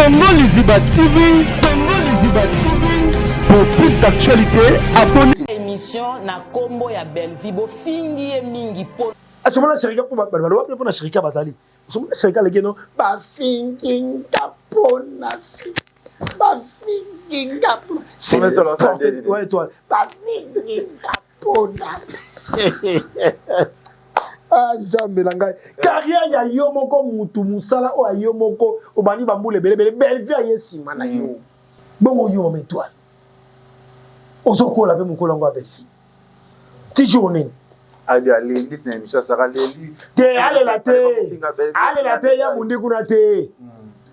Congo Liziba TV, Congo Liziba TV. Pour plus d'actualité, abonnez. Émission na combo ya Belvibo fingi mingi po. Asomana shirika po balwa po na shirika bazali. Asomana shirika legeno ba fingi tapona si. Ba fingi tapona. C'est le ouais toi. Ba fingi tapona. Ah jambe langai. Carrière ya yo moko mutu musala o yo moko obani bambule belebele belvia yesima na yo. Bongo yo mama étoile. Ozokola pe mukolo ngo abelfi. Ti journée. Ali ali dit na émission ça ali. Te ale la te ya mundi kuna te.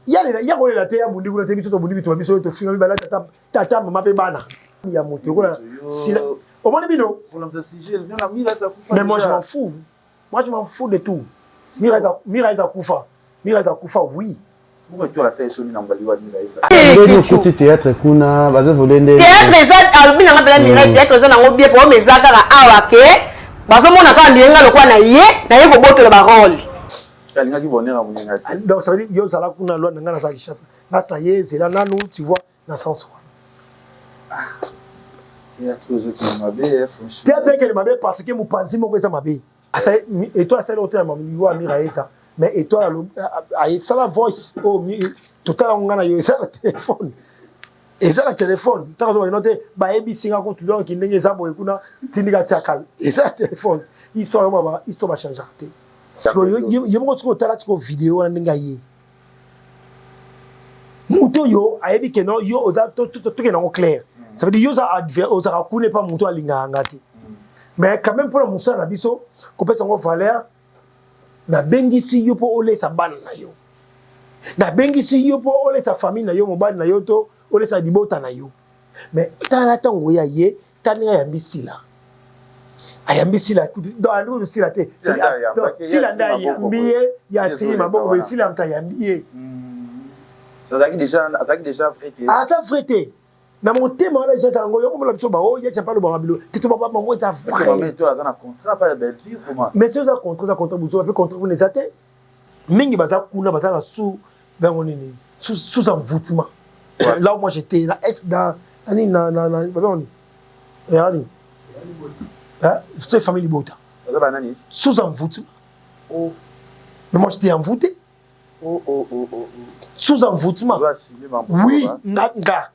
Ya ko la te ya mundi kuna te biso to mundi bitu biso to finga bibala tata mama pe bana. Ya moto ko sila. Au moins bino. Mais moi je m'en fous. Moi je m'en fous de tout. Miraisa Koufa. Miraisa Koufa oui. Pourquoi tu as la sélection na mbaliwa Miraisa? Petit théâtre kuna bazo volende. Théâtre eza albi na ngabela Miraisa théâtre eza nango bien pour mezaka ka awa ke. Bazo mona ka ndienga lokwa na ye ko botola ba rôle. Kalinga ki bonheur munyenga. Donc ça veut dire yo sala kuna loi ngana za kishasa. Nasta ye c'est là nanu tu vois na sens. Théâtre qui mabe franchement. Théâtre qui mabe parce que mupanzi moko eza mabe. Asa et toi c'est l'autre mamiwa Miraisa. Mais et toi ça la voice oh total ngana yo ça le téléphone. Et ça le téléphone. Tant que noté ba ebi singa ko tudon ki ndenge za boye kuna tindika tiakal. Et ça le téléphone. Histoire mama histoire ba changer te. Parce que yo mo ko tala tiko vidéo na ndinga ye. Muto yo ayebi ke no yo oza tout ke na clair. Ça veut dire yo za adver oza rakune pas muto alinga ngati. Mais quand même pour la moussa na biso ko pesa ngo valeur na bengisi yo po ole sa ban na yo. Na bengisi yo po ole sa famille na yo mobali na yo to ole sa dibota na yo. Mais tala tango ya ye taninga ya mbisila. Ayambisila dans alu sila te. Sila nda ya mbiye ya ti maboko be sila mta ya mbiye. Ça zaki déjà frité. Ah ça frité. Na mon thème on a déjà tango yo comme la biso ba o ya pas le bon bilo. Tu pas bango ta frère. Mais toi ça na contrat pas belle fille comment? Mais c'est ça contrat buso peut contrat vous nezate. Mingi baza kuna baza sous bango nini. Sous envoûtement. Là où moi j'étais là est dans ani na bango. Regardez. Hein? C'est famille Bota. Sous envoûtement. Oh. Mais moi j'étais envoûté. Oh. Sous envoûtement. Oui, nga.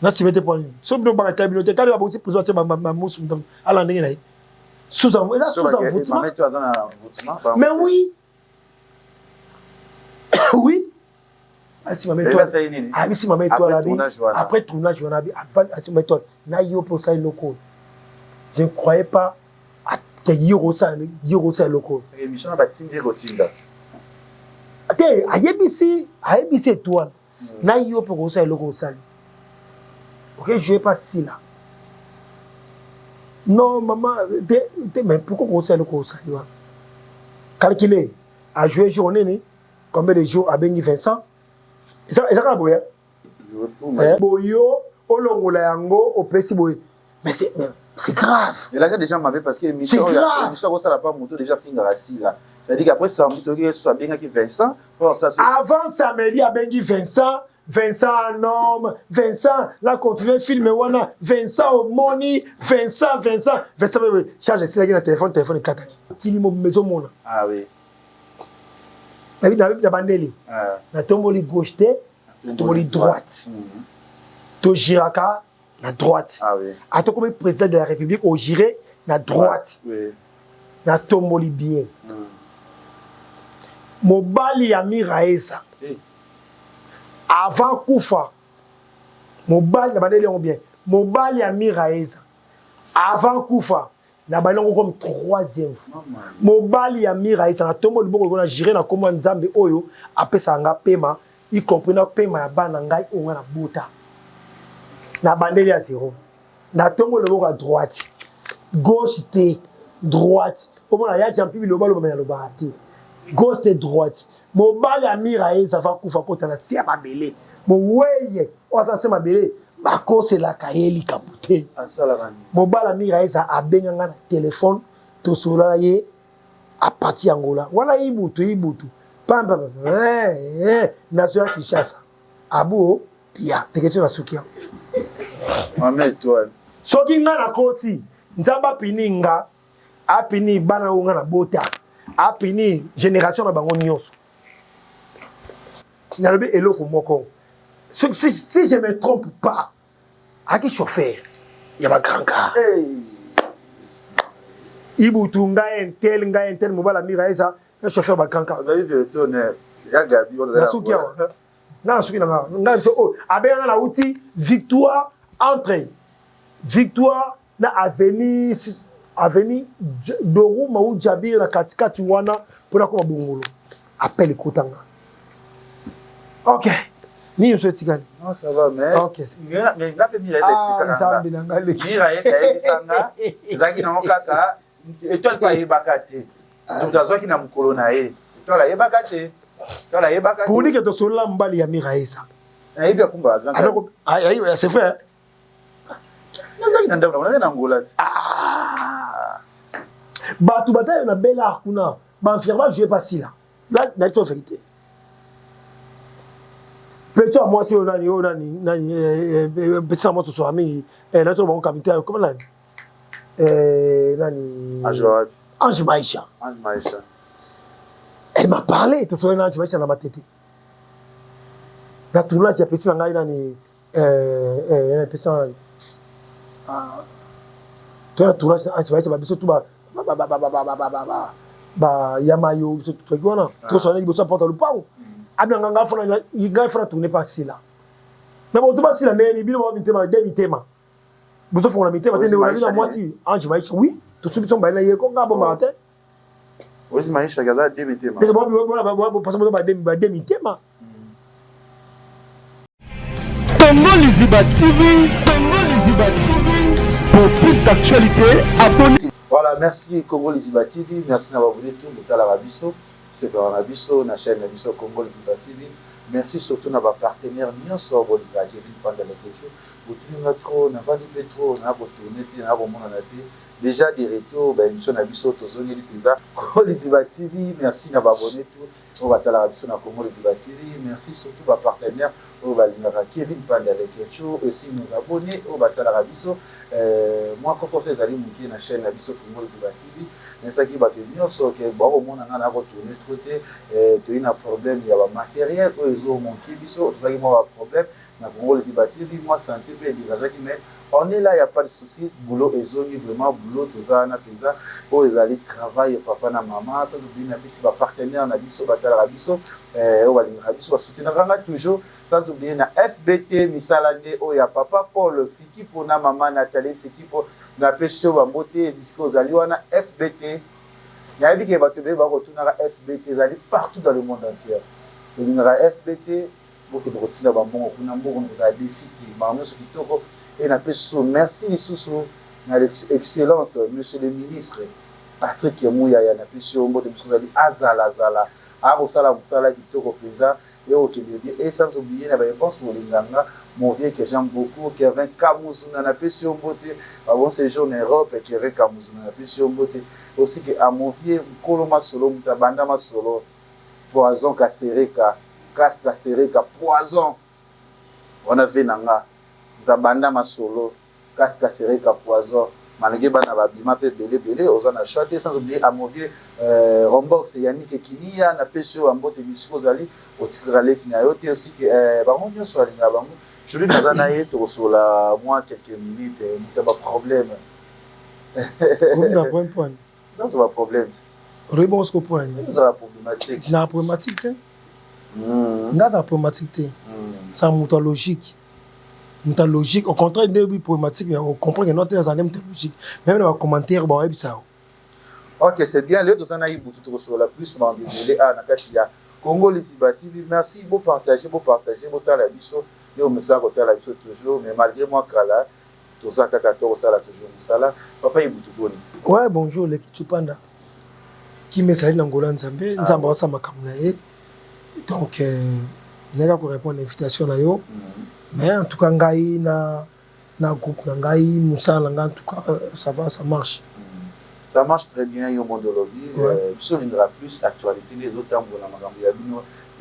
Na si mette point. So bino ba ta bino te kali ba boti pour sortir ma mousse ala ndenge na. Sous envoûtement. Mais toi ça envoûtement. Mais oui. Oui. Si ma mette toi. Ah si ma mette toi là. Après tournage on a bi si ma mette toi. Na yo pour ça local. Je ne croyais pas que Yorosa local. L'émission va tindir au tinda. Attends, ayebisi étoile. Na yo pour ça local sali. OK, je vais pas si là. Non, maman, mais pourquoi on sait local sali? Calculer à jouer journée combien de jours à Bengi Vincent? Ça va boya. Boyo olongola yango au pesi boy. Mais c'est grave. Et là, déjà m'avait parce que l'émission, ça n'a pas monté déjà fini là. C'est-à-dire qu'après ça, on soit bien avec Vincent. Avant samedi à Bengi Vincent un homme, Vincent, là, continue le film, Vincent au money, Vincent, charge, c'est là, téléphone est kata. Qui est maison mona. Ah oui. La bandeli. La tomboli gauche, tomboli droite. To giraka. La droite. Ah oui. À toi comme président de la République, au giré, la droite. Oui. La tomboli bien. Mobali ya Miraisa. Avant Koufa. Mobali na bandeli bien. Mobali ya Miraisa. Avant Koufa. Na bandeli comme troisième fois. Mobali ya Miraisa na tomboli boko na giré na kombo nzambe oyo apesa nga pema, y compris na pema ya bana ngai onga na buta. Na bandeli à zéro. Na tombo le boko à droite. Gauche te droite. Au moins ya champi le balo ba le bahati. Gauche te droite. Mobali ya Miraisa va kufa kota na sia babele. Mo weye o sa se mabele ba ko se la kaeli kabuté. Asala bani. Mobali ya Miraisa abenga na téléphone to sola ye a parti Angola. Wala ibutu. national Kinshasa abo pia tekecho na sukia Maman toi. soki nga na kosi nzamba pininga apini bana unga na bota apini génération na bango nyonso nalobi eloko moko si je me trompe pas aki chauffeur ya ba grand car ibutu nga entel mobala mira eza ya chauffeur ba grand car Vous avez vu le tonnerre. Ya Gabi on a na suki awa na suki na nga so o abenga na uti victoire entre victoire na avenue Doruma ou Jabir na katikati wana pona ko bongolo appel kutanga. OK. Ni yo tigani. Non ça va mais. OK. Mais n'a pas mis les explications. Mira esa sanga. Zaki na okaka. Étoile pa yebakate. Donc azoki na mukolo na ye. Étoile yebakate. Étoile yebakate. Pour dire que to sola mbali ya Mira esa. Na yebi akumba grand. Alors ayo c'est vrai. Nazaki na ndabula na Angola. Batu baza na bela kuna. Ba infirmière je pas si là. Là na to vérité. Petit moi si on a petit moi to so ami na to bon comité comment là. Nani Ange Maïcha. Elle m'a parlé to so Ange Maïcha na matete. Na tourna qui a petit ngai nani petit toi tourna Ange Maïcha ba biso tout ba yamayo biso tout truc wana to so na biso porte le pau abanga nga fona nga fona tourner pas si là na bo to pas si là neni bino ba mitema de mitema biso fona mitema tende wala na moi si Ange Maïcha oui to so biso ba na ye ko nga bo matin Ozi Maïcha gaza de mitema mais bo parce que ba de mitema Congo Liziba TV, pour plus d'actualité, abonnez-vous. Voilà, merci Congo Liziba TV, merci d'avoir abonné tout le temps à Rabiso, c'est pour Rabiso, la chaîne Rabiso Congo Liziba TV. Merci surtout à nos partenaires, bien sûr, Bolivia, Kevin Panda le Pécho, vous tenez notre, n'a pas dit pétro, n'a pas tourné, n'a pas mon anaté. Déjà des retours, ben émission Rabiso, Tozoni Lipiza, Congo Liziba TV, merci d'avoir abonné tout. On va à la Rabiso na Congo Liziba TV, merci surtout à nos partenaires. On va Kevin Panda le Pécho, aussi nos abonnés, on va à la Rabiso. Moi, quand on fait les aliments qui est la chaîne Rabiso Congo Liziba TV, mais ça qui va tenir, c'est que bon, au moins on a retourné côté, tu as un problème, il y a un matériel, ils ont manqué, biso, tu as un problème, na Congo Liziba TV, moi santé, mais on est là, il n'y a pas de souci, boulot et zone, vraiment boulot, tout ça, pizza, pour les aller travailler, papa, na maman, ça c'est bien, si va partenaire, na biso, batala rabiso, on va aller rabiso, va soutenir toujours, sans oublier na FBT, misalade, oh ya papa, Paul, Fiki pour na maman, Nathalie, Fiki pour na pêche, va monter, disco, na FBT, il y a dit qu'il va retourner à FBT, ils allaient partout dans le monde entier. Il y a FBT, pour que vous retirez le bon, vous avez décidé, et na pêche, merci les sous, excellence, monsieur le ministre, Patrick Mouya, na pêche, vous avez dit, azala, Abosala, qui te représente. Et sans oublier la réponse pour les Nganga, mon vieux que j'aime beaucoup, qui avait Kamouzuna, na pêche en beauté, avant ce jour en Europe, et qui avait Kamouzuna, na pêche en beauté. Aussi que à mon vieux, Koloma Solo, Mutabandama Solo, poison Kasereka, casse Kasereka, poison. On a vu Nanga, Mutabandama Solo, casse Kasereka, poison. Malgré bana babima pe belé aux a chanté sans oublier à mon vieux Rombox Yannick Kinia na pêche en botte misiko zali au tikrale kinayote aussi que bango nyo so alinga bango je lui nazana yeto sur la moi quelques minutes n'as pas problème on a point non pas problème réponse ko point ça problématique na problématique na problématique ça logique. Une logique, au contraire, des problématiques, mais on comprend que notre anime logique. Même dans les commentaires, bon, et ça. Ok, c'est bien. Les deux anaïs, tout sur la plus, mais à Nakatia. Congo Liziba TV, merci, vous partagez, vous la biso, et au message, vous la biso toujours, mais malgré moi, Kala, tout ça, 14, ça, là, toujours, ça, là, papa, il boutou boni. Ouais, bonjour, les Kitupanda. Qui me salue l'Angola Nzambé, Nzamba, ça m'a kamnaé. Donc, il y a répondre à l'invitation là, yo. Mais en tout cas, na groupe, ngai, Moussa, en tout cas, ça va, ça marche. Ça marche très bien, il y a un monde de lobby. Nous avons plus actualité, les autres temps, il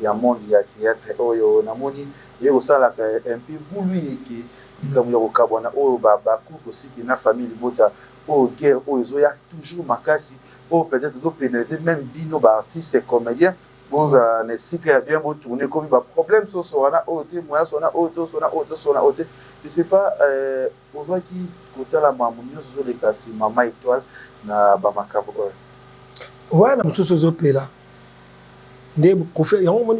y a un monde, il y a théâtre, il y a aussi un peu pour lui qui comme il y a au Cabana, au Babakou, aussi qui a une famille, au guerre, au il y a toujours Makasi, au peut-être aux pénalisés, même bino artistes et comédiens. Bon, ça ne cycle bien beau tourner comme il y a problème sur Sona, Oté, moi, Sona, Oto, Sona, Oto, Sona, Oté. Je sais pas, on voit qui, côté la maman, sur les cassis, maman étoile. Na bamakabo ouais na msusu zope là nde kofi yango moni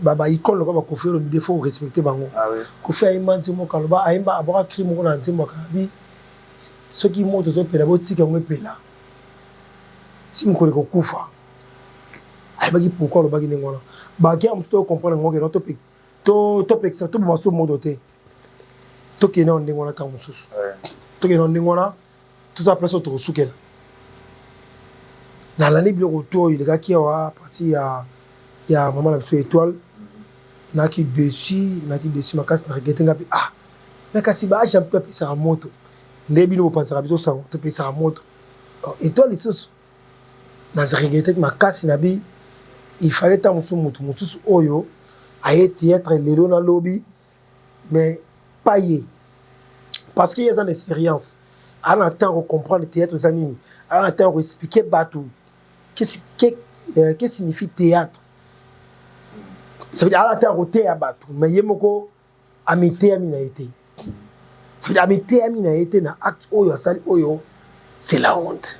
ba ikolo ko ba kofi le défaut respecter bango kofi ay manti mo kaloba ayimba aboka crime ko na ntimo kabi soki moto zope la botika ngwe pela si mukole ko kufa ay bagi pourquoi le bagi ngona ba ki am sto comprendre ngoke no topic topic ça to ba so modo te to ke na ndengona ta msusu to ke na ndengona tout à place autour sous quel dans l'année biloko to il gars qui a parti ya maman la étoile na qui dessus ma casse na regretter ngapi ah na kasi ba j'ai peu pesa la moto ndebi no penser biso ça to pesa la moto étoile iso na regretter ma casse na bi il fallait tant musu oyo aye théâtre lelo na lobby mais pas y parce qu'il y a une expérience. À l'entendre de comprendre le théâtre, à l'entendre expliquer Batou. Qu'est-ce que signifie théâtre? Ça veut dire à l'entendre de théâtre Batou. Mais il y a beaucoup amitié à été. Ça veut dire amitié à été dans l'acte Oyo, c'est la honte.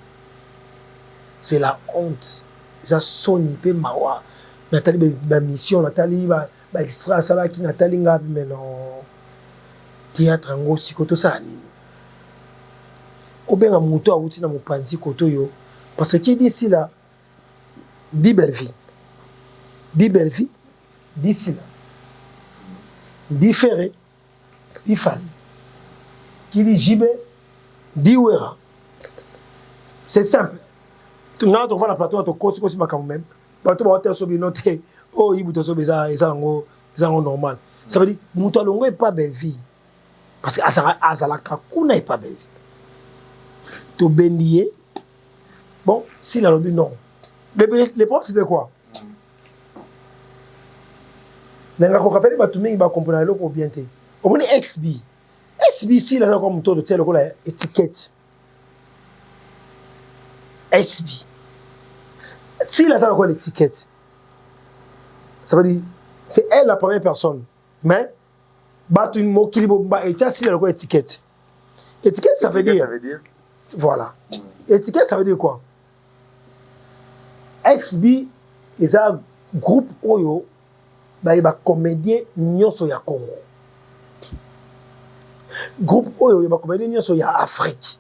C'est la honte. Ça sonne peu mawa. Nathalie, ma mission, Nathalie, ma extra, ça là qui Nathalie, mais non. Théâtre, en gros, si koto ça obenga muto awuti na mopanzi koto yo parce que d'ici là di belle vie d'ici là di ferré di fan qui dit jibe di wera c'est simple tu n'as pas la plateau to kosi kosi makam même bato ba hotel so bi noté oh ibuto so beza ngo normal ça veut dire muto longo est pas belle vie parce que azalaka kuna est pas belle vie to bendier bon si la lobby non les problèmes c'était quoi nanga ko kapeli batumi ba comprendre loko bien te o moni SB si la comme tout de tel ko la étiquette SB si la ça quoi l'étiquette ça veut dire c'est elle la première personne mais batu mo kilibo ba et si la quoi étiquette ça veut dire voilà. Étiquette, ça veut dire quoi? SB, c'est un groupe Oyo, il y a comédien Nyonso ya Congo. Groupe Oyo, il y a comédien Nyonso ya Afrique.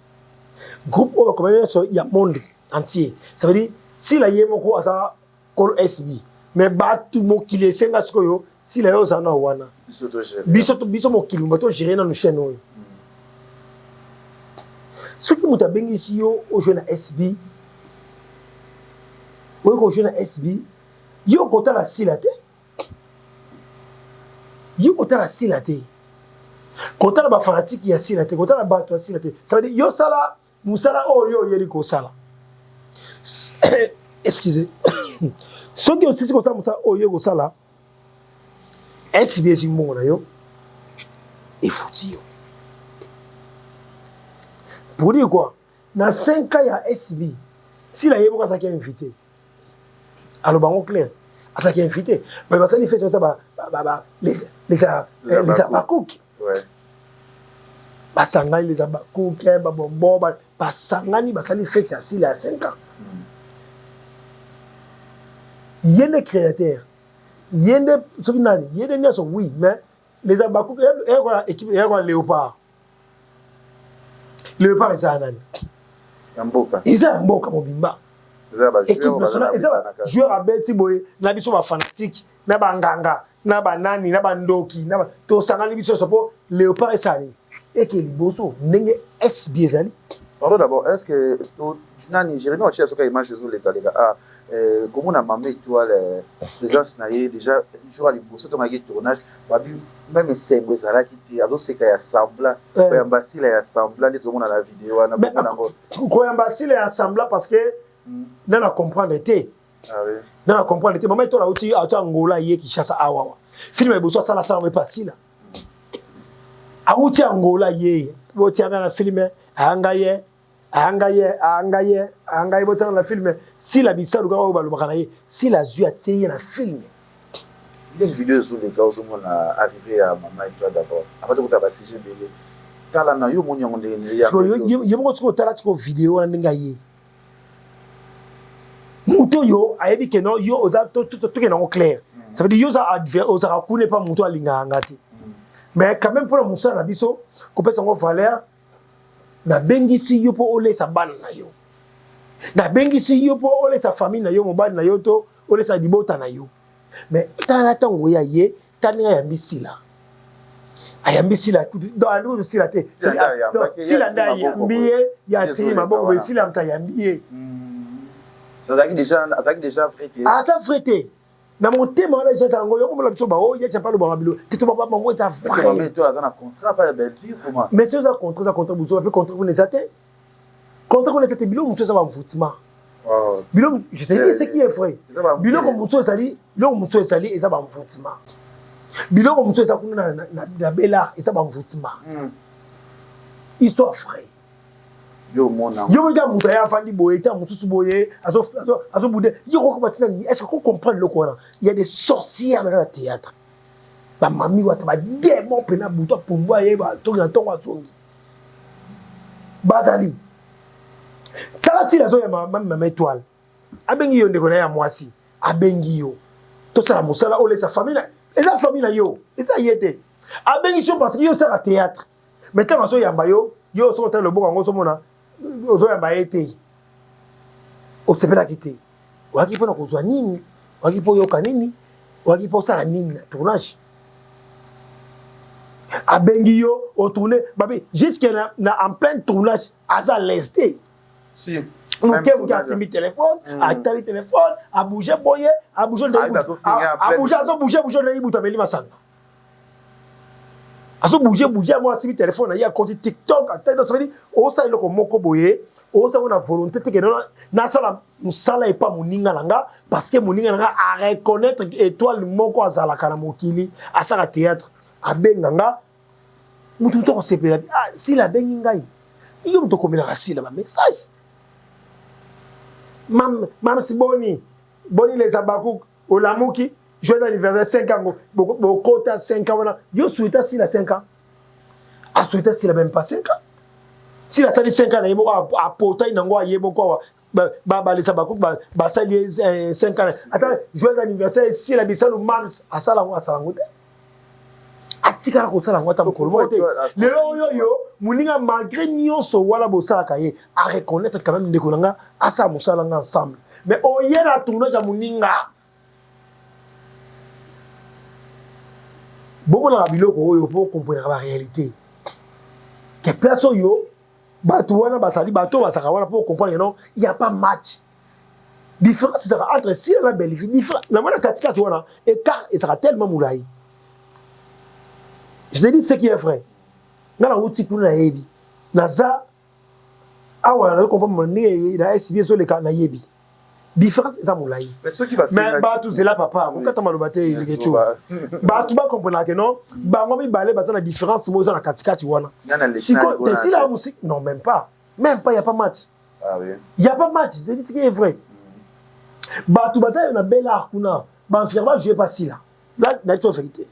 Groupe Oyo, comédien Nyonso ya monde entier. Ça veut dire, si la yemoko a ça, call SB. Mais tout le monde qui les senga skoyo, si la yo zana wana. Biso mo kili, bato gérer dans nos chaînes. Ce qui m'a bien ici au jeune SB, au jeune SB, yo kota la silate, kota la ba fanatique ya silate, kota la bato ya silate. Ça veut dire yo sala, musala oh yo yeri ko sala. Excusez. Ce qui aussi comme ça musala oh yo ko sala, SB jimbo na yo, et fouti yo. Pour dire quoi? Dans 5 ans, il y a SB. Si la Yéboka a invité, alors, on clair, à qui invité. Mais parce qu'il fait ça, les abakouk. Ouais. Basangani, les abakouk, babombo, basangani, basali fait ça, s'il a 5 ans. Il y a des créateurs. Il y a des oui, mais les abakouk, il y a une équipe, il y a un léopard. Le parle ça nani ils ont mboka mobimba équipe nationale ils ont joueur à beti boy na biso ba fanatique na banganga na banani na bandoki na to sangani biso sopo léopard esani et que liboso ndenge SB ezali pardon d'abord est-ce que nani Jérémy Ochiasoka image sur les gars comment on a mamé étoile présence naïe déjà jour à l'impossible ton maggie tournage même c'est ça qui dit alors c'est qu'il y a semblant Koyambasile est semblant tout le monde à la vidéo on a Koyambasile est semblant parce que dans la comprendre était dans la comprendre était maman toi là aussi à Angola hier qui chasse awa film est besoin ça la ça n'est pas si là à outi Angola hier tu tiens dans le film angaye botan la film si la bisa luka ba lubaka ye si la zui atie na film des vidéos sur les gars au monde arrivé à maman et toi d'abord après tu as passé belé kala na yo moni ngonde ni ya yo mo tiko tala tiko vidéo na ndinga ye muto yo ayebi ke no yo oza tout ke na clair ça veut dire yo za adver oza rakune pas muto alinga ngati mais quand même pour le musa na biso ko pesa ngo valeur na bengisi yo po ole sa bana na yo na bengisi yo po ole sa famille na yo mobali na yo to ole sa dibota na yo mais tala tango ya ye taninga ya misila ayambisila do sila te sila nda ya mbiye ya ti maboko sila mta ya mbiye ça déjà frité ça frité na motema wala jeta ngo yo ko la biso ba o ya chapa lo ba bilo tito ba ngo ta vrai mais toi ça na contrat pas belle vie comment mais c'est ça contrat buzo peut contrat pour les athées contrat pour les athées bilo muso ça va mfutima bilo je te dis ce qui est vrai bilo comme muso sali bilo muso sali et ça va mfutima bilo comme muso ça kuna na bela et ça va mfutima histoire vraie yo mona yo ga muta ya fandi boye ta mususu boye azo bude yo ko batina ni est-ce que vous comprenez le Coran il y a des sorcières dans le théâtre ba mami wa ta ba démon pena buto pour moi ye ba to na to wa zongi bazali kala si la zo ya mama étoile abengi yo ndeko na ya mwasi abengi yo to sala musala ole sa famille et la famille yo et ça yete abengi so parce que yo ça théâtre mais tant so yamba yo so ta le bongo so mona ozoya baete osepela kite waki pona kozwa nini waki po yoka nini waki po sala nini na tournage abengi yo au tourner babi jusqu'à na en plein tournage aza lesté si donc vous avez mis téléphone a tali téléphone a bouger boyer a bouger de bouger de ibuta beli masanga aso bouger moi si téléphone ya compte TikTok attends ça veut dire o ça le ko moko boye o ça on a volonté te que na sala musala et pas moninga nanga parce que moninga nanga a reconnaître étoile moko azala kana mokili asaka théâtre a benganga mutu to ko sepela si la bengi ngai iyo muto komela rasila ba message mam si boni les abakou o lamuki joyeux anniversaire 5 ans bokota 5 ans wana yo souhaita si la 5 ans a souhaita si la même pas 5 ans si la sali 5 ans yebo a portail nango yebo ko ba les abakou ba sali 5 ans attends joyeux anniversaire si la bisalo mars asala ngote atika ko sala ngota mokolo te lelo yo muninga malgré nyonso wala bosala kaye a reconnaître quand même ndeko nanga asa mosala nga ensemble mais o yera tournage ya muninga bobo na biloko oyo pour comprendre la réalité que place yo bato wana basali bato basaka wana pour comprendre non il y a pas match différence c'est entre si la belle vie différent la mona katika tu wana écart et sera tellement moulai je te dis ce qui est vrai ngala uti kuna yebi naza awa na comprendre ni na SB so le ka na yebi différence ça moulai mais ce qui va faire mais bato c'est là papa ko kata malobate le ketu bato ba comprendre que non ba moi mi balé ba ça la différence mo ça na katika tu wana siko te si la musique non même pas il y a pas match oui il y a pas match c'est ce qui est vrai bato ba ça na bela kuna ba firma je pas si là na to vérité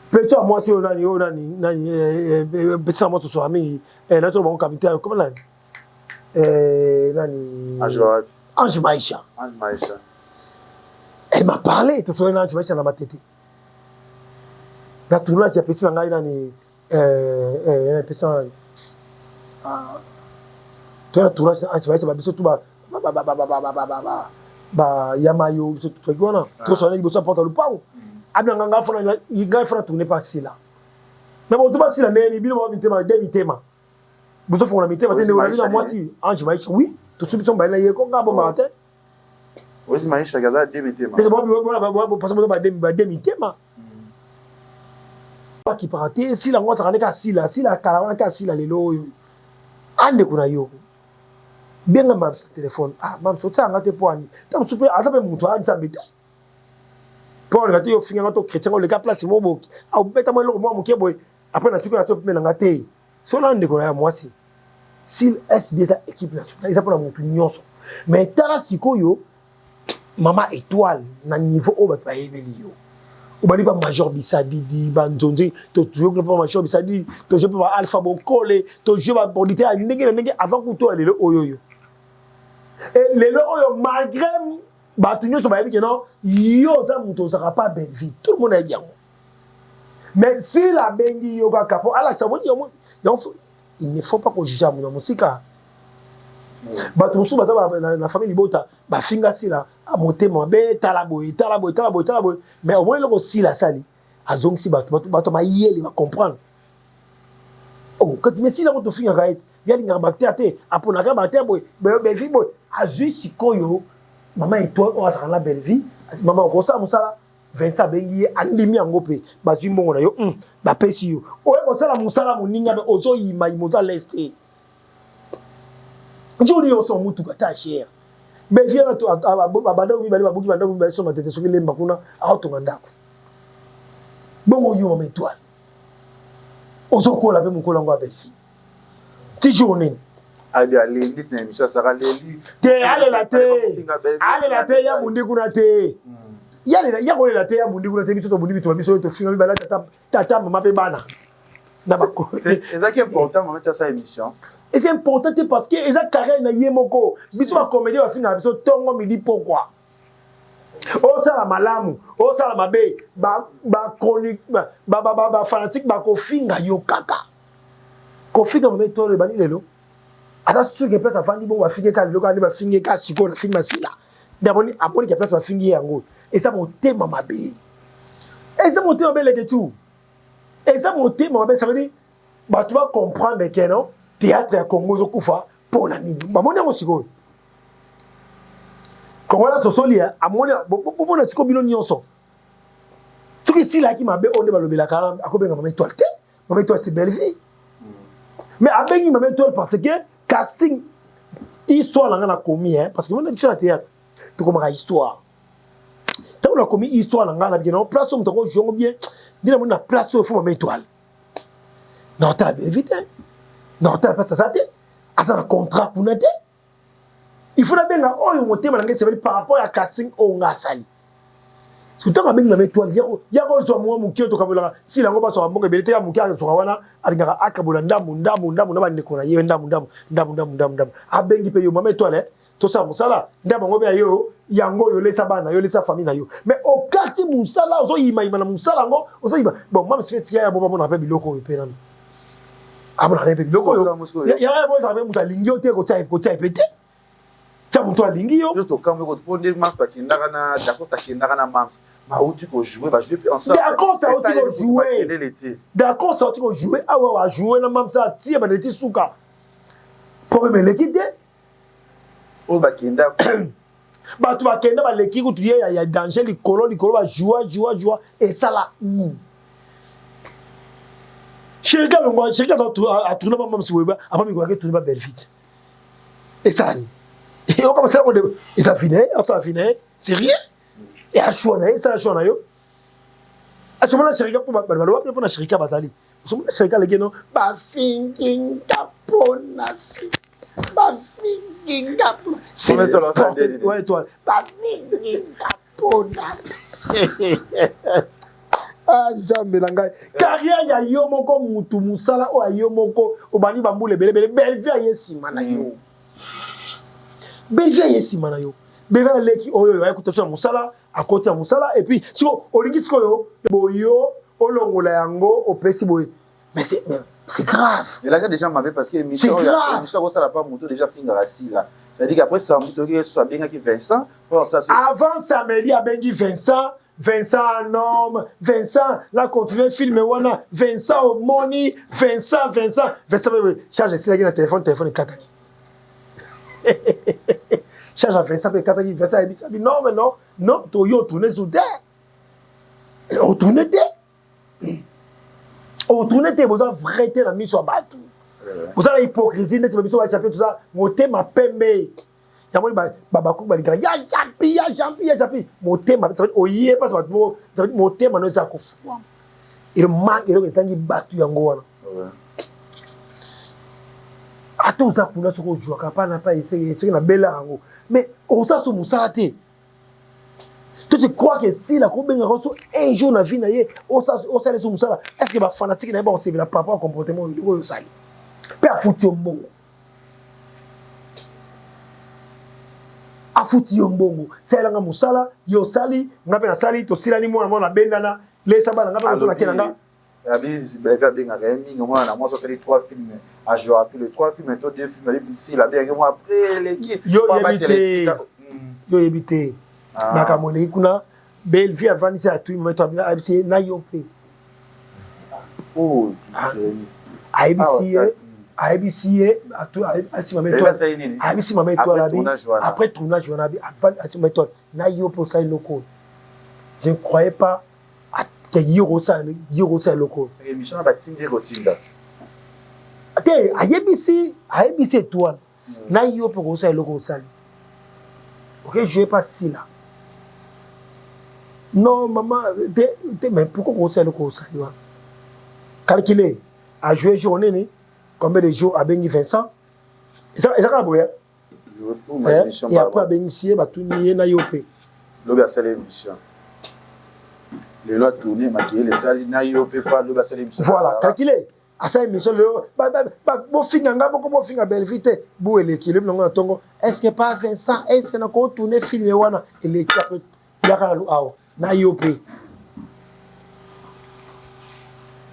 petit moi si on a petit moi so ami na to bon capitaine comment là nani Ange Maïcha elle m'a parlé tout ça Ange Maïcha na matete na tournage ya petit ngai nani pesa toi tournage Ange Maïcha ba biso tout ba yamayo biso tout gona tout ça ni biso porte le pao abna nganga fona ngai fona tourner pas si là na bo to pas si là neni bi mo mitema de mitema vous font la mitema de la moi si Ange Maïcha oui to subi son baina ye ko ngabo mate oui maisha gaza demitema parce que ba demitema pas qui partait si la ngota kaneka sila kala ka sila lelo yo ande kuna yo benga mam sa téléphone mam so tanga te poani tam supe azabe muntu antsambita Paul ngati yo finga ngato chrétien le ka place mo boki au beta mo lo mo mukebo après na siku na top mena ngate so la ndeko ya mwasi s'il SBS équipe nationale ça pour la mutu nyonso mais tala sikoyo mama étoile na niveau o bat ba yebeli yo o bali ba major bisadi di ba nzonzi to jouer pas major bisadi to jouer pas alpha bokole to jouer ba bonité a ndenge avant que to lelo oyoyo et lelo oyo malgré ba tunyo so ba yebi que non yo za mutu sera pas belle vie tout le monde est bien mais si la bengi yo ka capo ala ça boni yo il ne faut pas qu'on juge mon musika ba to so ba na famille bota ba finga sila a motema be talaboy mais au moins le sila sali azong si ba ma yeli ba comprendre oh quand mais si la to finga right yali ngamba tete apona ka ba te boy be vie boy a juste koyo maman et toi on va la belle vie maman ko sa musala Vincent bengi andimi yango pe bazwi mbongo na yo ba pesi yo oye ko sala musala moninga be ozo yima imoza leste njoni yo so mutu kata cher be viena to abanda ubi bali babuki banda ubi bali so matete soki lemba kuna auto ndako bongo yo mama étoile ozo ko la pe mukola ngo abelfi ti journée ali ali dit na émission sera leli te ale la te ya mundi kuna te ya ko la te ya mundi kuna te biso to mundi bitu biso to finga bala tata mama pe bana na ba ko c'est important moment de cette émission et c'est important parce que eza carrière na yemoko biso ba comédie ba finga biso tongo midi pourquoi o sala malamu o sala mabe ba chronique ba fanatique ba ko finga yo kaka ko finga mama to le bani lelo ata sûr que place afandi bo wa finga ka lelo ka ba finga ka siko na finga sila d'abord après que place va finga yango et ça mon thème mabe et ça mon thème mabe le tout et ça mon thème mabe ça veut dire bah tu vas comprendre que non théâtre ya Congo zokufa pour la nini ba mona mo siko Congo la sosolia amona bo na siko bino nyonso soki sila ki mabe on ba lobela kala akobenga mabe toi te mabe toi c'est belle vie mais abengi mabe toi parce que casting histoire la na commis hein parce que on a dit sur la théâtre tout comme la histoire tant on a commis histoire la ngala bien on place on toko jongo bien bien on a place au fond mabe étoile non t'as belle vie non t'as pas ça te asa na contrat kuna te il faut bien nga oyo motema na ngese par rapport à casting o ngasali surtout ka bengi na étoile yako zo mo mukio to kabola si la ngoba so mbonge belete ya mukio so wana alingaka akabola ndamu na ba ndeko na ye ndamu abengi pe yo mama étoile to sa musala ndamu ngobe yo yango yo lesa bana yo lesa famille na yo mais au kati musala ozo yima na musala ngo ozo yima bon mama se tia ya boba mona pe biloko yo pe na abona pe biloko yo ya bo sa be mutalingi ote ko tia pete tia muto alingi yo juste au camp ko ponder mams pa kindaka na dakosta kindaka na mams ma où tu peux jouer bah jouer ensemble d'accord ça où tu peux jouer d'accord ça tu peux jouer ah ouais jouer na mams ça tia ba leti suka problème l'équité o ba kinda ba tu ba kenda ba leki ku tu ya danger likolo ba jouer et ça là Chirika le moi chirika a tourné pas même si vous après me croire que tourner pas belle vite et ça et on commence à et ça finit c'est rien et à choisir ça choisir yo à ce moment là chirika pour la chirika bazali ce moment chirika les non ba thinking caponasi ba thinking cap c'est ouais toi ba thinking caponasi ah jambe langai carrière ya yo moko mutu musala o yo moko obani bambule belle vie yesima na yo belle vie yesima na yo belle leki oyo ya kutofa musala à côté musala et puis si olingi siko yo boyo olongola yango opesi boy mais c'est grave et là déjà m'avait parce que mission ça la pas moto déjà finir assis là c'est-à-dire qu'après ça moto qui soit bien qui Vincent avant ça me dit à bengi Vincent un homme, Vincent, là, continue film, wana, Vincent au money, Vincent, charge, c'est là, téléphone est 4 ans. charge à Vincent et 4 Vincent a dit non mais non non to yo tourner sous terre on tourner vous avez vrai la mise sur bateau vous avez l'hypocrisie net mission va champion tout ça moté ma pembe ya moi baba ko balika ya champi moté ma ça oyer pas ça moté ma no ça ko il manque il sangi batu yango wana attends ça pour la soko jouer kapana pas essayer c'est na bela yango mais on ça sous musate tu crois que si la combien reçoit un jour na vie na ye on ça les sous musala est-ce que ba fanatique na ba on se la papa comportement au sali pe afuti mbongo afuti mbongo c'est la musala yo sali ngape na sali to silani mona bendana les sabana ngape to na kenanga Abi beza bien Rémi moi na moi ça c'est les 3 films à jouer puis les 3 films et 2 films ici là bien moi après l'équipe yo éviter na kamone kuna belle vie avant ici à tout moment to ABC na yo pe oh ABC à tout ABC ma méthode ABC ma méthode après tournage on a avant ABC ma méthode na yo pour ça local je ne croyais pas que yoro ça local émission ba tinge rotinda ate ABC étoile na yo pour ça local ça OK je vais pas si là non maman mais pourquoi on ça local ça calculer à jouer journée ni combien de jours à Bengi Vincent ça ka boya et après Bengi sie ba tout nié na yo pe lobi a l'émission le loi tourner maquiller les salles na yo pe pas lobi a l'émission voilà calculer à ça émission le bo finga ngabo ko bo finga belle vite bo l'équilibre na tongo est-ce que pas Vincent est-ce que na ko tourner film wana l'équipe ya kana lu awo na yo pe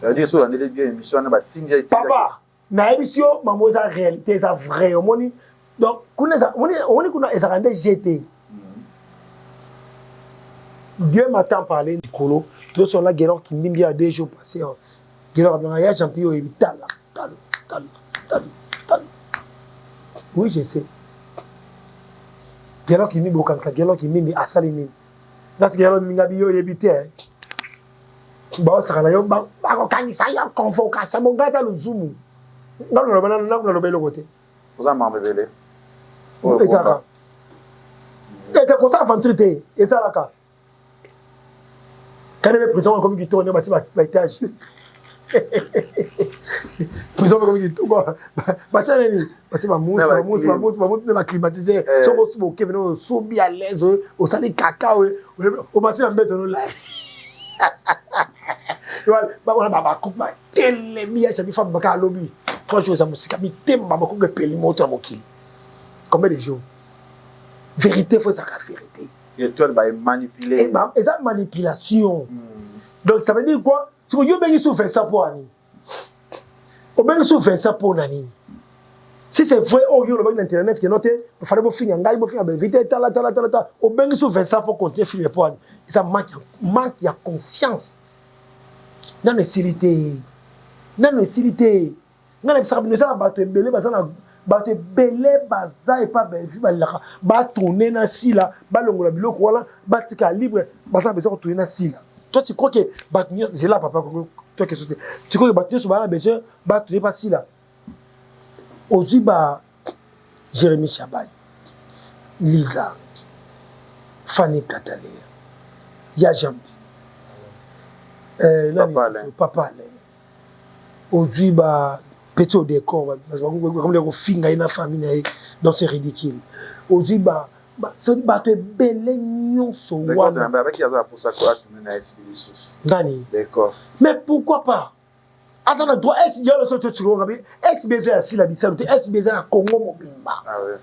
ça veut dire so andele bien émission na ba tinja papa na émission maman ça réalité ça vrai omoni donc kuna on kuna ezarande GT Dieu m'attend parler Nicolo tous sont là guerre qui mimbi à 2 jours passés guerre blanc ya champion et vital tal oui je sais guerre qui mimbi au guerre qui mimbi asali mimbi dans ce guerre minga bio éviter ba ça na yo ba ko kanisa ya convocation mon gars le zoom non le bel côté vous en m'embelé et ça c'est comme ça aventure et ça là ka quand même prison comme qui tourne bâti ba étage prison comme qui tourne bâti nani bâti ba mousse ba climatiser so bo so ke no so bi à l'aise au sali caca au bâti na mbete no là on a coupe ma telle mia chabi femme baka lobby 3 jours à musique mi temba bako ke peli moto à mokili combien de jours vérité faut ça la vérité et toi ba manipuler et ça manipulation donc ça veut dire quoi si yo bengi sou faire ça pour ani o bengi sou faire ça pour nani si c'est vrai oh yo le bengi internet que noté pour faire bo finga ngai bo finga be vite tala o bengi sou faire ça pour continuer filmer pour ani ça manque ya conscience dans les silité ngana bisabino ça ba te belé baza et pas belfi balaka ba tourner na sila ba longola biloko wala ba tika libre baza besoin de tourner na sila toi tu crois que batnio c'est là papa toi que tu crois que batnio so ba besoin ba tourner pas sila aussi ba Jérémy Chabal Lisa Fanny Cataler ya Jambi papa aujourd'hui ba petit au décor parce que comme les finga ina famille donc c'est ridicule aujourd'hui ba c'est ba te belé nyonso wana avec yaza pour ça quoi tu na SBS Dani d'accord mais pourquoi pas azana droit SBS le tu ngabi SBS ya sila bisaluté SBS ya Congo mobimba ah ouais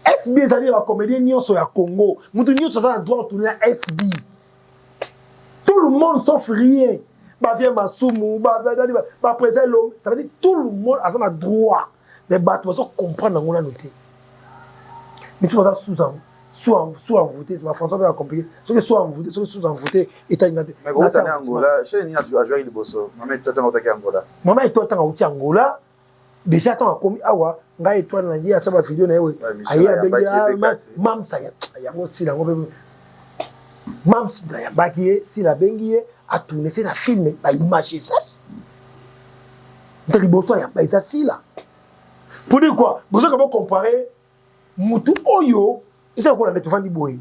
SBS ali ba comédien nyonso ya Congo mutu nyonso za droit tourner à SB tout le monde sauf rien ba vient Masumu ba présent l'homme ça veut dire tout le monde a son droit les bateaux doivent comprendre on a noté mais si on va sous envoûté c'est pas François va compliquer ce que soit envoûté ce que sous envoûté et Angola mais quand on est Angola chez ni a joué le bosso maman toi en Angola maman toi en Angola déjà tant akomi awa nga étoile na ye asaba vidéo na yewe aye abengi mam sa yango si la ngobe mam ya baki si la bengi ye a tourner c'est la film ba image ça ndali boso ya ba ça si là pour dire quoi vous avez comparer mutu oyo isa ko na netu fandi boy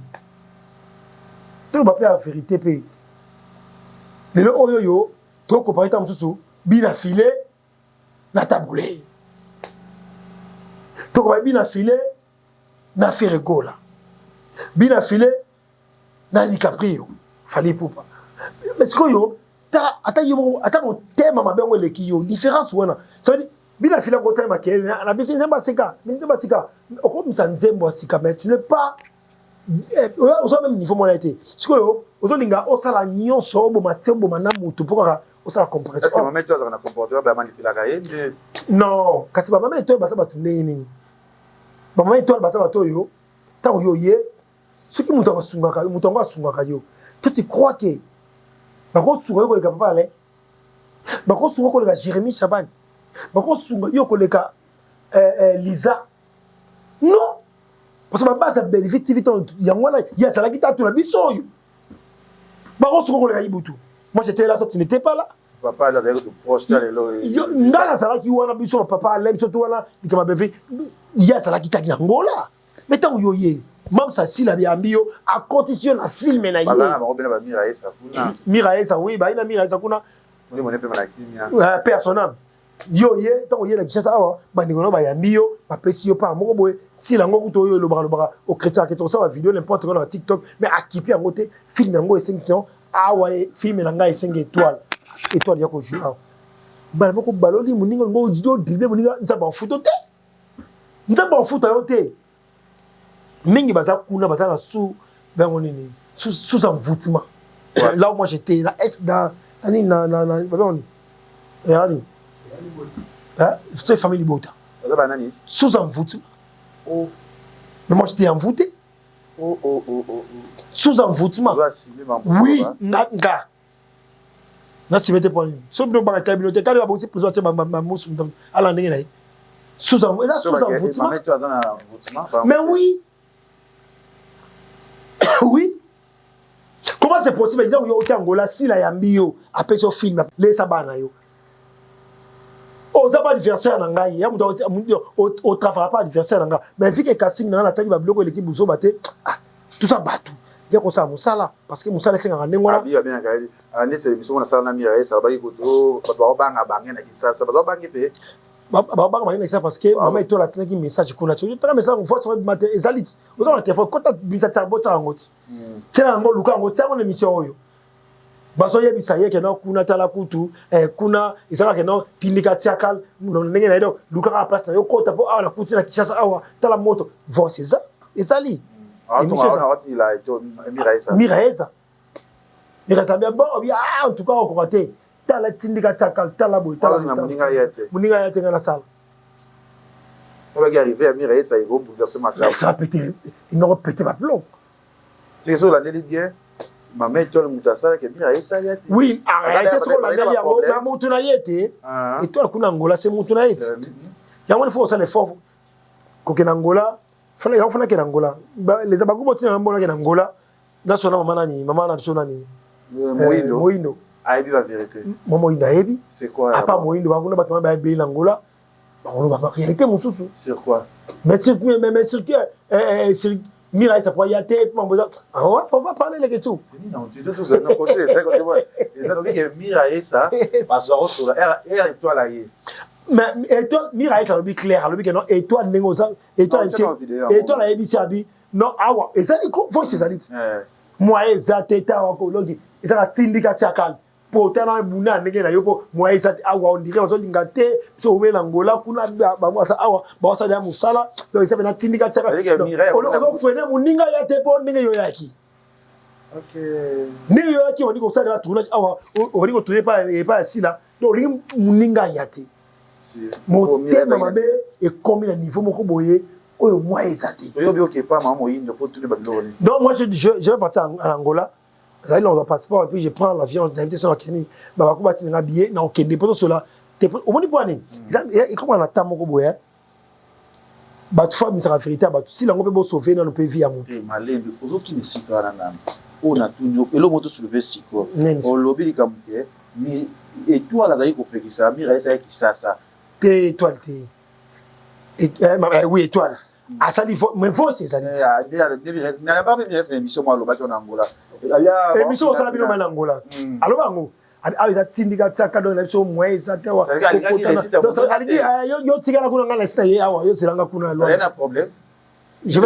to ba la vérité pe le oyo yo to comparer ta mususu bina filé na taboulé to ko bina filé na Ferregola bina filé na DiCaprio fallait poupa mais ce que yo ta ata mon thème ma bengo le kiyo différence wana ça veut dire bina filé ko thème ke na bisi nzemba sika oko msanzembo sika mais tu n'es pas au même niveau mon été ce que yo ozolinga osala nyonso bo matembo mana mutu pourquoi osala comparaison est-ce que maman toi on a comportement ba manipula kaye non kasi ba maman toi ba sa ba tunde nini ba maman toi ba sa ba to yo ta yo ye ce qui mutu asungaka yo toi tu crois que ba ko sunga yo le papa ale ba ko sunga ko le Jérémy Chaban ba ko sunga yo ko le ka Lisa non parce que ba base bénéfice viton yango la ya sala ki ta to la biso yo ba ko sunga ko le ka Ibutu moi j'étais là toi tu n'étais pas là papa là c'est proche là le ndala sala ki wana biso papa ale biso to wana dikama beve ya sala ki ta ngola mais tant yo ye même ça si la biambio a condition à filmer na ye bala ba obena ba Miraesa oui ba ina Miraesa kuna on est pas la kimia personnel yo ye tant ye la kisa awa ba ningono ba yambio ba pesi yo pa moko boye si la ngoko to yo lo bara au chrétien qui to ça vidéo n'importe quoi dans TikTok mais à kipi en côté film yango et 5 ans awa film na ngai 5 étoiles yako jouer ba moko baloli muningo ngo jido drible muninga nzaba en foot te nzaba en foot te mingi baza kuna baza na sous sous envoûtement là où moi j'étais là est dans c'est famille Bota sous envoûtement mais moi j'étais envoûté sous envoûtement oui nga na si mette pour so bino ba communauté quand ba bosi pour sortir ma mousse ala ndenge na sous envoûtement mais oui oui. Comment c'est possible? Il y a un Angola, si la yambio, après ce film, les sabana yo. On n'a pas d'adversaire dans la guerre, on ne travaille pas d'adversaire dans la guerre. Mais vu que casting dans la tête, il va bloquer l'équipe Bouzo Baté, tout ça battu. Il y a comme ça, Moussala, parce que Moussala c'est un Nengola. Il y a bien un année, c'est une salle à Mirae, ça va y go, ça va pas banger, ça va pas banger. Parce que maman est là, tu as un message qu'on a tu as un message on voit sur le matin et Zalit vous avez un téléphone quand tu as mis ça bot ça en route c'est là ngo luka ngo tsanga émission oyo baso yebi ça yeke na kuna tala kutu kuna isala ke no tindika tiakal ndenge na edo luka ka place yo kota po ala kuti na kishasa awa tala moto voix c'est ça ezali émission il a Miraesa bien bon en tout cas on commenter tala tindika tiakal tala boy tala muninga yate na sala on va arriver à Miraesa il va bouleverser ma classe ça péter ils n'ont pété ma plomb c'est ça la délit bien maman toi le mutasala que Miraesa yate oui arrêtez sur la dernière na mutuna yete et toi kuna Angola c'est mutuna yete yango il faut ça les fort ko ke Angola fala ya fana ke Angola les abagu botina na mbona ke Angola na sona mama na sona ni Moindo aibi la vérité Moindo aibi c'est quoi à part Moindo bakuna batuma ba be Angola on va réalité mususu sur quoi mais sur Miraesa pour y aller pour m'emboza faut pas parler les tout non tu dois tous un côté c'est côté moi et ça donc que Miraesa parce que sur la étoile là mais étoile Miraesa le clair le que non étoile nengoza étoile la ebisabi non awa et ça il faut c'est ça dit moi ça teta wako logi ça la tindika tiakal pour tana buna ndenge na yopo moi ça awa on dirait on linga te so we Angola kuna ba moi ça awa ba ça ya musala donc ça na tindika tiakal on frene muninga ya te po ndenge yo yaki OK ni yo yaki on dit ko ça de tournage awa on dit ko tourner pas si là donc muninga ya te mon thème mabe et comme le niveau moko boye oyo moi ezati yo bi OK pas maman Moindo pour tous les babylone donc moi je vais partir en Angola. Là, on a passeport et puis je prends l'avion, j'invite sur la Kenya. Bah, on va billet, non, ok, dépôt cela. au moins pour année et comment on attend mon boya bat femme ça la vérité bat si la ngombe bo sauver dans le pays à mon malembe ozoki misika na nana on a tout et le moto soulever siko au lobby li kamke ni étoile azali ko pekisa mira esa ki sasa étoile et oui étoile ah ça dit mais faut c'est ça dit na pas bien c'est émission moi lobaki en Angola émission ça la bino en Angola alors bango ah ils a tindika tsaka donc l'émission moins ça tawa donc ça dit yo tigala kuna ngala sita ye awa yo selanga kuna lo il y a un problème je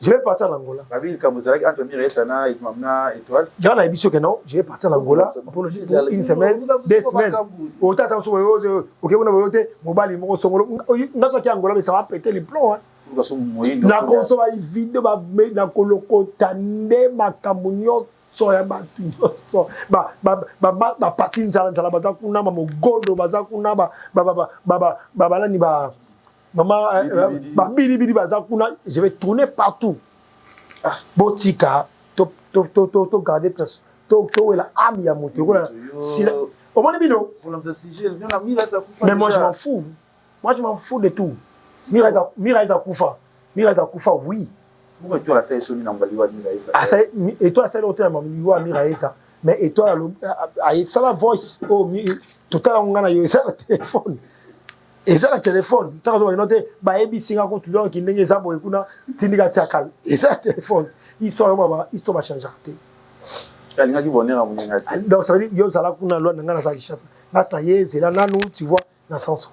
vais partir en Angola babi kamuzalaki entre mira esa na itmamna étoile jana émission que non je vais partir en Angola pour une semaine 2 semaines au tata so yo OK on a voté mobali mo songolo ngaso ki Angola mais ça va péter les plombs na konsoba video ba na koloko tande makamunyo so ya batu so ba patin zala baza kuna ba mogondo baza kuna ba lani ba mama ba bili baza kuna je vais tourner partout botika to garder place to la âme ya moto ko si au moins bino mais moi je m'en fous de tout Miraisa Kufa oui. Pourquoi tu as la sélection dans Baliwa Miraisa? Ah ça et toi c'est l'autre Baliwa Miraisa mais et toi ça la voice oh tout à l'heure on a eu ça le téléphone. Et ça le téléphone, tant que noté ba ABC nga ko tudon ki ndenge za boy kuna tindika tiakal. Et ça le téléphone, histoire va changer. Kalinga ki bonheur à munenga. Donc ça veut dire yo ça la kuna loi nga na sa kishasa. Na ça y est, c'est là nous tu vois dans sens.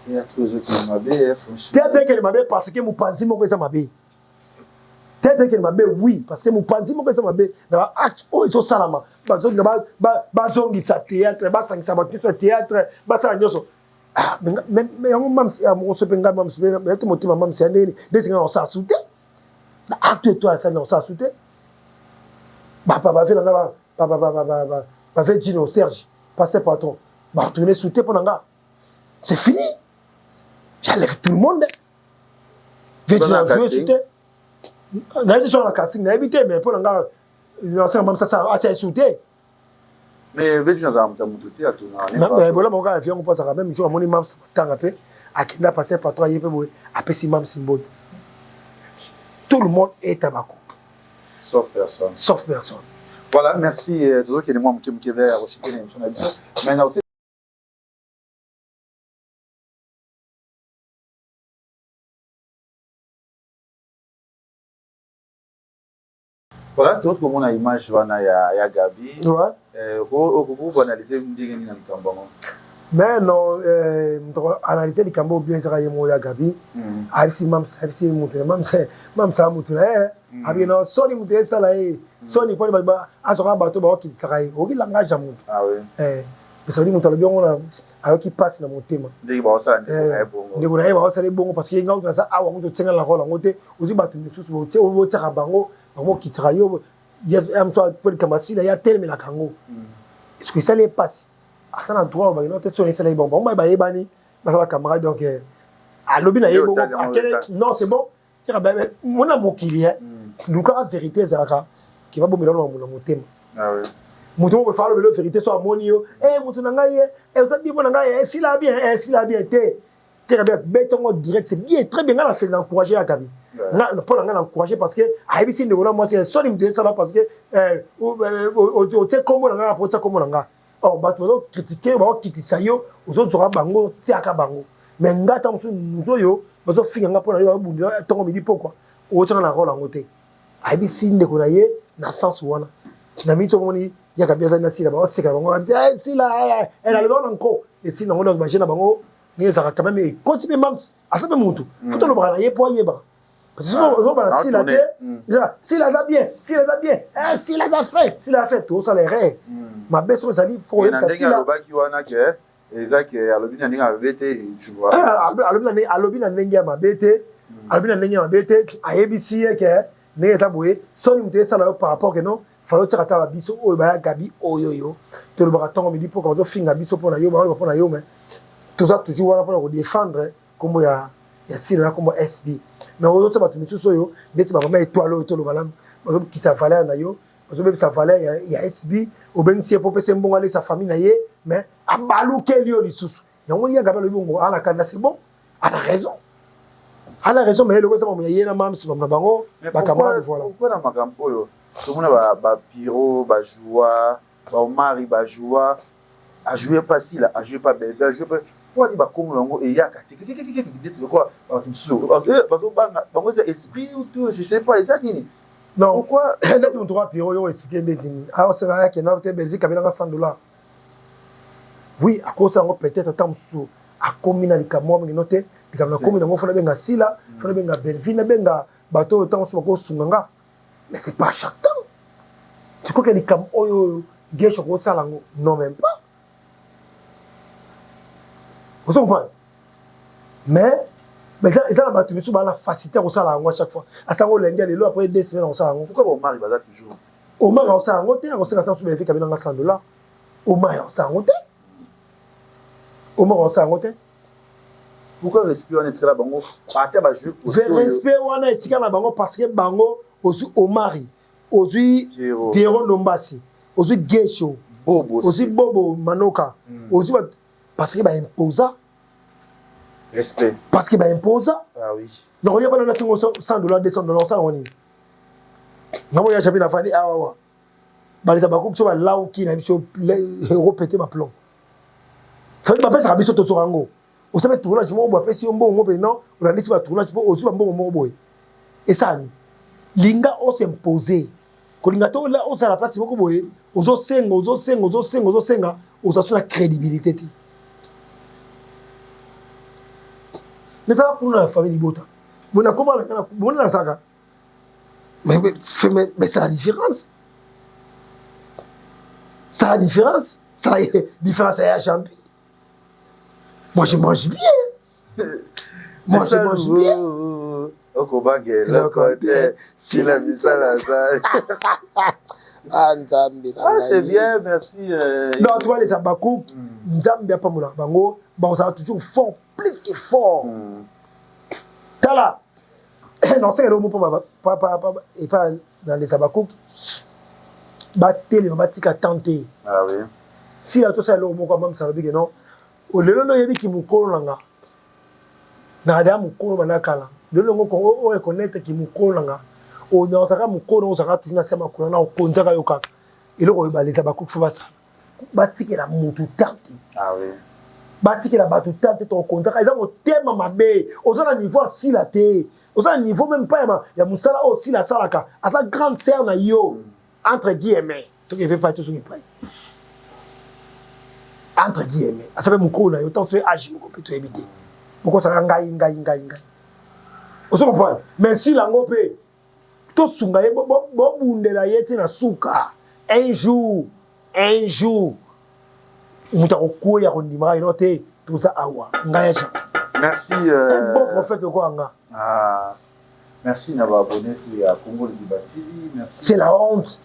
Théâtre qui m'abe franchement. Théâtre qui m'abe parce que mupanzi moko eza mabe. Théâtre qui m'abe oui parce que mupanzi moko eza mabe. Na acte o iso salama. Bazongi sa théâtre, basangisa ba kiso théâtre, basala nyoso. Ah mais yango mamsi amour se penga mamsi mais to motima mamsi andeni desinga on sa souté. Na acte toi ça non sa souté. Ba fait là ba fait Gino Serge, passer patron. Ba tourner souté pour nanga. C'est fini. J'enlève tout le monde. J'ai dit jouer souté. Na dit sur la casting, na évité mais pour nanga l'ancien même ça a souté. Mais veut dire ça m'a mututé à tout na. Mais voilà mon gars vient on passe à même jour mon imam tant après akenda passer patron yé pe boy après si mam symbole. Tout le monde est à Bako. Sauf personne. Voilà, merci tous ceux qui sont moi qui vers aussi qui l'émission d'habitude. Maintenant aussi voilà, d'autres comme on a image wana ya Gabi. Ouais. Vous analyser ndenge ni na mikambo. Mais non analyser les cambo bien ça yemo ya Gabi. Alisi mam ça mutu abi no soni mutu ça là soni pour ba azoka bato ba ki sakai obi langage amu. Ah oui. Mais ça dit mutu bien on a qui passe dans mon thème. Ndenge ba ça ndenge bongo. Ndenge ba ça bongo parce que ngauta ça awa mutu tsenga la rola ngote ozi bato misusu bo tse o tsaka bango bango ki tsaka yo ya amso pour kamasila ya tellement la kango. Est-ce que ça les passe? Ah ça na droit ba no te sonner ça les bon ba yebani ba ça camarade donc à lobi na yebo non c'est bon tira ba mona mokili luka vérité zaka qui va bomela na motema. Ah oui. Mutu mo fa le vérité so amoni yo mutu na ngai vous avez dit mon ngai s'il a bien té tira ba betongo direct c'est bien très bien la fait d'encourager à Gabi. Na pour l'encourager parce que ABC ne voilà moi c'est soni me ça là parce que o te comme na pour ça comme na oh bah tu dois critiquer bah critiquer yo aux autres sera bango ti aka bango mais ngata muso yo bazo finga pour na yo bundi tongo midi pourquoi o tanga na rôle ngote ABC ndeko na ye na sens wana na mito moni ya kabisa na sila ba oseka bango sila elle a le bon encore et si non on va na bango ni ça quand même continue même asabe mutu futo lo bana ye po yeba parce que on va si la s'il a bien s'il a fait tout ça les rêves ma belle ça dit faut ça si la baki wana ke ezaki alobina ninga vete tu vois alobina ninga ma bete alobina ninga ma bete a ABC ke ne ça boye soni mte ça là par rapport que non falo tsaka ta biso o ba Gabi oyoyo te le baraton me dit pour qu'on finga biso pour na yo ba pour na yo mais tout ça toujours wana pour défendre comme ya sila comme SB mais aux autres bato misusu yo ndeti ba mama étoile to lo balam bazo kita valeur na yo bazo be sa valeur ya SB au ben si pour pese mbongo ale sa famille na ye mais abaluke lio lisusu yango lia gaba le bongo ala kanda c'est bon a raison mais le ko sama muya yena mam sima na bango ba camarade voilà pourquoi na makambo oyo to mona ba Piro ba joie ba Omari ba joie a jouer pas si là a jouer pas belle a jouer pas pour dire ba comme longo et yaka dit quoi bazo banga bango c'est esprit ou tout je sais pas exact nini non pourquoi ndati on droit Piro yo expliquer ndini a c'est vrai que na te Belgique abela $100 oui à cause ngo peut-être tant sous a commune likamwa mingi note likamwa commune ngo fona benga sila fona benga Belvina benga bateau tant sous ko sunganga mais c'est pas chaque temps tu crois que likam oyo gesho ko sala ngo non même pas vous comprenez mais ça la batu misu ba la facilité ko sala ngo chaque fois asango lenge lelo après 2 semaines ko sala ngo pourquoi Omar il va toujours Omar ko sala ngo te ko sala tant sous Belgique abela $100 Omar ko sala ngo te Omar ko sala ngo te pourquoi respect on est là bango partir ba jouer pour respect wana etika na bango parce que bango ozu Omari ozu Pierrot Nombasi ozu Gesho Bobo ozu Bobo Manoka ozu parce que ba imposa respect parce que ba imposa ah oui donc il y a pas na $100 $200 ça on est ngamo ya chapi na fani awa balisa baku so ba lauki na biso repéter ma plan ça veut pas faire ça biso to sorango on savait tournage mo bo fait si on bon mo non on a dit ba tournage po ozu ba bon mo boy et ça linga o s'imposer ko linga to la o sa la place moko boye ozo senga ozo la crédibilité ti mais ça pour la famille Bota bona comment la bona la saga mais c'est la différence ça la différence est à champi moi je mange bien le côté si la misala ah nzambe c'est bien merci non toi les abakou nzambe pas mola bango bon ça va toujours fort plus que fort tala non c'est le mot pas et pas dans les abakou bateli batika tenter ah oui si la to ça le mot comme même ça veut dire non o lelo no yebi ki mukolo nanga na da mukolo banakala lelo ngo ko reconnaître ki mukolo nanga o na saka mukolo saka tuna sema kuna na okonjaka yoka iloko balisa bakufu basa batikela mutu tante ah oui batikela batu tante to okonjaka eza motema mabe ozana niveau si la te ozana niveau même pas ya musala o si la salaka asa grande sœur na yo entre guillemets to ke pas tout ce qui prend entre guillemets ça fait mukolo na yo tant fait agi moko peut éviter pourquoi ça ngai vous comprenez mais si la ngopé to sunga ye bo bundela yeti na suka un jour muta ko ya ko ndima inote tout ça awa ngai ya merci un bon prophète quoi nga ah merci na ba abonné à Congo Liziba TV merci c'est la honte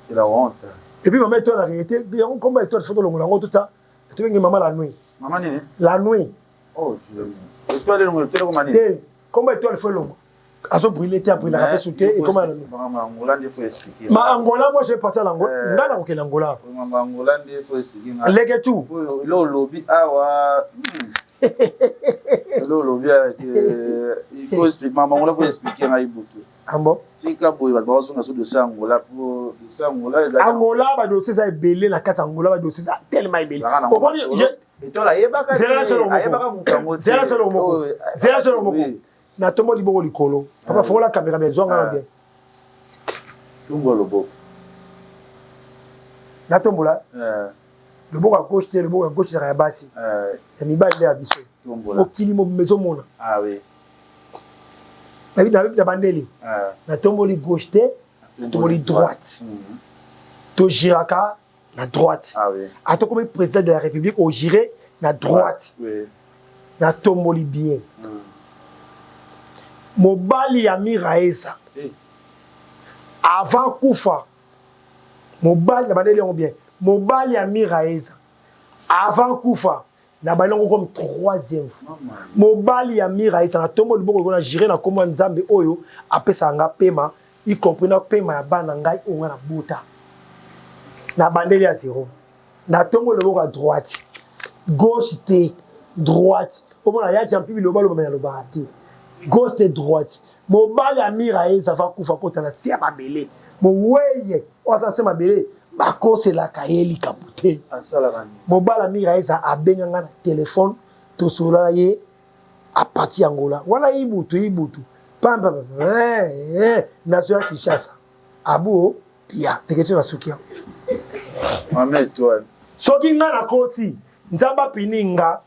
et puis maman toi la réalité on combat toi photo longo lango tout ça tu veux maman maman nini la nuit oh je toi le longo tele ko mani combat toi le feu longo azo brûler te après la rapé sauter et comment maman Angola il faut expliquer ma Angola moi je vais partir à l'Angola ngana ko ke l'Angola maman Angola il faut expliquer lege tout lo lobby awa lo lobby il faut expliquer maman Angola faut expliquer na ibutu ambo tika boy ba bazo na so dossier Angola pour dossier Angola ba dossier ça belé na kata Angola ba dossier ça tellement belé o boni et toi là yebaka c'est là moko na tombo liboko likolo papa fola caméra bien zonga bien tombo lobo na tombo là loboko à gauche le loboko à gauche ya basi ya mibali ya biso okili mo mezo mona ah oui na bandeli na tombo li gauche te tombo li droite to giraka na droite ah oui ato comme président de la République au giré na droite oui na tombo li bien mobali ya Miraesa avant kufa mobali na bandeli bien mobali ya Miraesa avant kufa na balongo comme troisième fois mobali ya Miraesa na tombo liboko na giré na komba nzambe oyo apesa nga pema y compris na pema ya bana ngai onga na buta na bandeli ya zéro na tombo liboko à droite gauche te droite omona ya champi biloba loba na loba te gauche te droite mobali amira eza va kufa kota na sia mabele moweye oza se mabele bakosela kayeli kapute mobali amira eza abenganga na telefone tosola ye apati yangola wana ibutu pamba nation ya Kinshasa abu pia teketu na sukia soki nga na kosi nzamba pini nga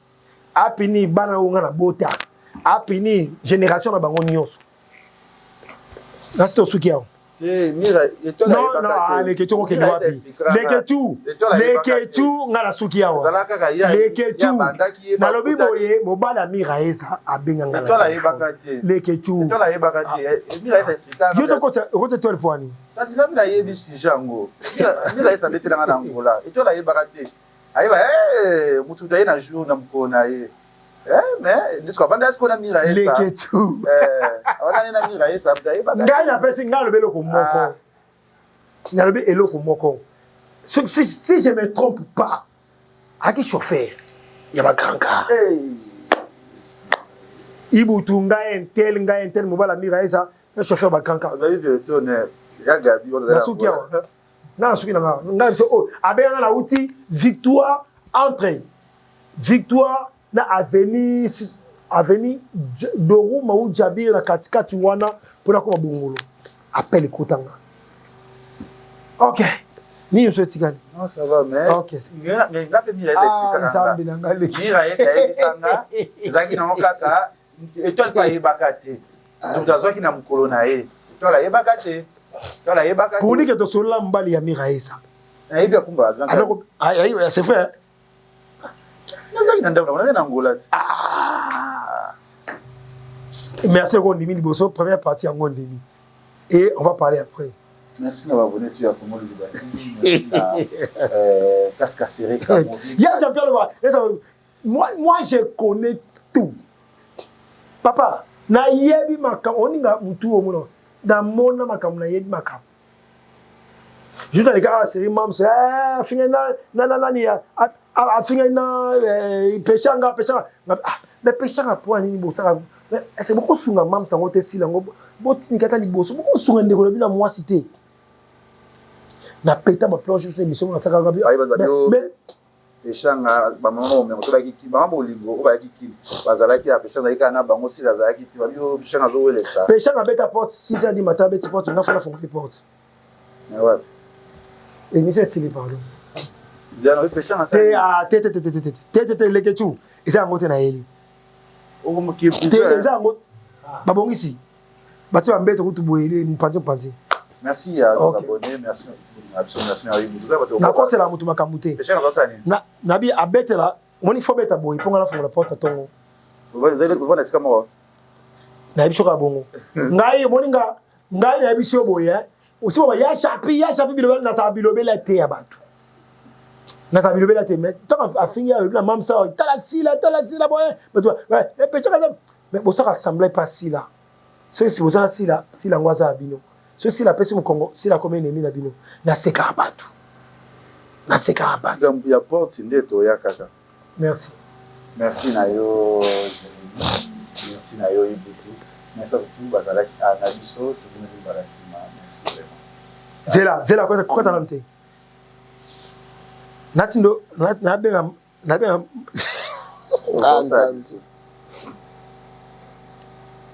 apini bana unga na bota apini génération na bango nyonso nasi tosuki yao non leketu okende wapi leketu nga na suki yao leketu nalobi boye mobala mira eza abenga nga na leketu yo tokota tole pwani kasi nga mina yebisi jango mira eza mbetela nga na ngola etola yebaka te ayeba mutu daye na jour na mokona ye mais ndisko avanda siko na mira esa leketu avanda na mira esa ayebaka ngai napesi ngai alobi eloko moko nalobi eloko moko si je me trompe pas aki chauffeur ya bagrand car ibutu ngai entel mobala mira esa ya chauffeur bagrand car nasuki awa nga nasuki na nga ngai biso oyo abenga na uti victoire entre victoire na avenue doruma ou jabir na katikati wana mpona koma bongolo appel ekotanga ok ni so etikani non ça va mais ok nga pe mira esa expliquera mira esa ebisanga ezalaki nango kaka etoile pa yebaka te donc azwaki na mokolo na ye etoile ayebaka te pour dire que tosolola mbali ya mira esa nayebi akumba alors c'est vrai nazaki na ndako na ngola merci Ngondimi liboso première partie ya Ngondimi et on va parler après. Merci d'avoir abonné tu à Congo Lizibati. Merci à Kaskasere Kamovi. Ya Jean-Pierre Leroy. Moi je connais tout. Papa, na yebi makam oninga mutu omuno. Da mona makam na yebi makam. Juste les gars, c'est mam c'est finga na ni a finga na pechanga mais pechanga pour ni bosaka c'est beaucoup sunga mam sango te silango botini kata liboso beaucoup sunga ndeko na bina moi cité na peta ba plonge sur émission na saka gabi mais pechanga ba mama mais to ba ki ba bolingo ba ki bazalaki ya pechanga ikana bango sila zalaki ti ba bio pechanga zo wele ça pechanga beta porte 6h du matin beta porte na fala foncer porte mais ouais émission c'est les pardon bien le pechanga ça te leketu isa ngote na yeli o ki isa ngote babongisi bati ba mbeto kutu boyele mpanzi merci à nos abonnés merci merci à vous na côté la mutu makamute pechanga ça ni na bi abetela moni fo beta boy ponga na fongola porte tongo vous allez est-ce moi na biso ka bongo ngai moni ngai na biso boy uti baba ya chapi bilo na sa bilobela te ya batu na sa bilobela te mais tant afingi na mamsa tala sila boy mais toi ouais petit mais bon ça rassemblait pas sila ceux si vous en sila ngwaza bino ceux si la pesi mu Congo sila comme ennemi na bino na seka batu ya porte ndeto ya kaka merci na yo ibutu merci à tout bazalaki na biso to bino barasima merci vraiment zela kwa talamte natindo na benga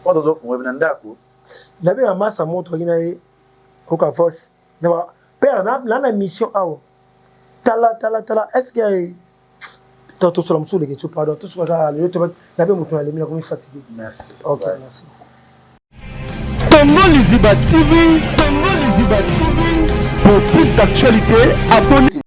kwa dozo fumwe na ndako na benga masa moto kina ye koka force na ba père na mission awo tala est-ce que toto sur la msule que tu pardon tout sur la le to na be mutu alemina comme fatigué merci OK merci Congo Liziba TV pour plus d'actualités abonnez